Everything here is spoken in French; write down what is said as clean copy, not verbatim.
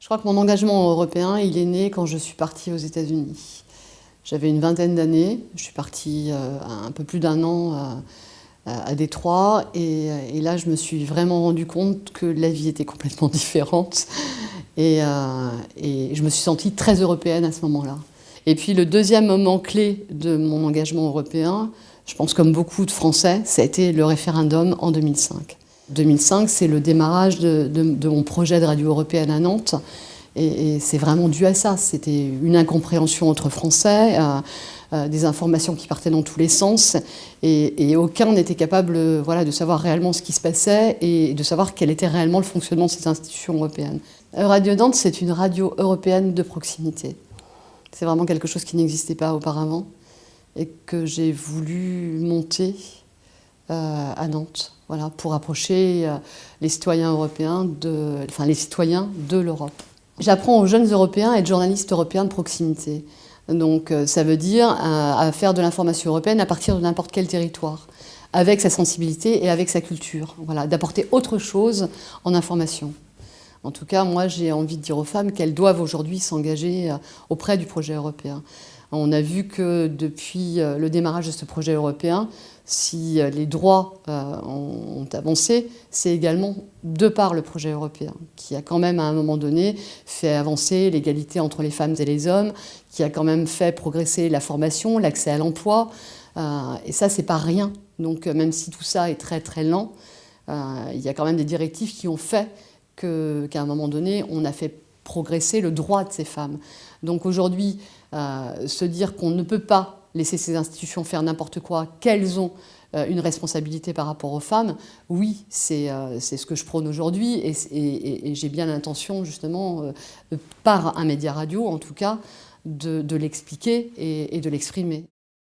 Je crois que mon engagement européen, il est né quand je suis partie aux États-Unis. J'avais une vingtaine d'années, je suis partie un peu plus d'un an à Détroit et là je me suis vraiment rendu compte que la vie était complètement différente et je me suis sentie très européenne à ce moment-là. Et puis le deuxième moment clé de mon engagement européen, je pense comme beaucoup de Français, ça a été le référendum en 2005. 2005, c'est le démarrage de mon projet de radio européenne à Nantes. Et c'est vraiment dû à ça. C'était une incompréhension entre Français, des informations qui partaient dans tous les sens, et aucun n'était capable de savoir réellement ce qui se passait et de savoir quel était réellement le fonctionnement de ces institutions européennes. Radio Nantes, c'est une radio européenne de proximité. C'est vraiment quelque chose qui n'existait pas auparavant et que j'ai voulu monter à Nantes, pour approcher les citoyens européens, les citoyens de l'Europe. J'apprends aux jeunes Européens à être journalistes européens de proximité. Donc ça veut dire à faire de l'information européenne à partir de n'importe quel territoire, avec sa sensibilité et avec sa culture, d'apporter autre chose en information. En tout cas, moi j'ai envie de dire aux femmes qu'elles doivent aujourd'hui s'engager auprès du projet européen. On a vu que depuis le démarrage de ce projet européen, si les droits ont avancé, c'est également de par le projet européen, qui a quand même à un moment donné fait avancer l'égalité entre les femmes et les hommes, qui a quand même fait progresser la formation, l'accès à l'emploi, et ça c'est pas rien. Donc même si tout ça est très très lent, il y a quand même des directives qui ont fait qu'à un moment donné, on a fait progresser le droit de ces femmes. Donc aujourd'hui, se dire qu'on ne peut pas laisser ces institutions faire n'importe quoi, qu'elles ont une responsabilité par rapport aux femmes, oui, c'est ce que je prône aujourd'hui et j'ai bien l'intention justement, par un média radio en tout cas, de l'expliquer et de l'exprimer.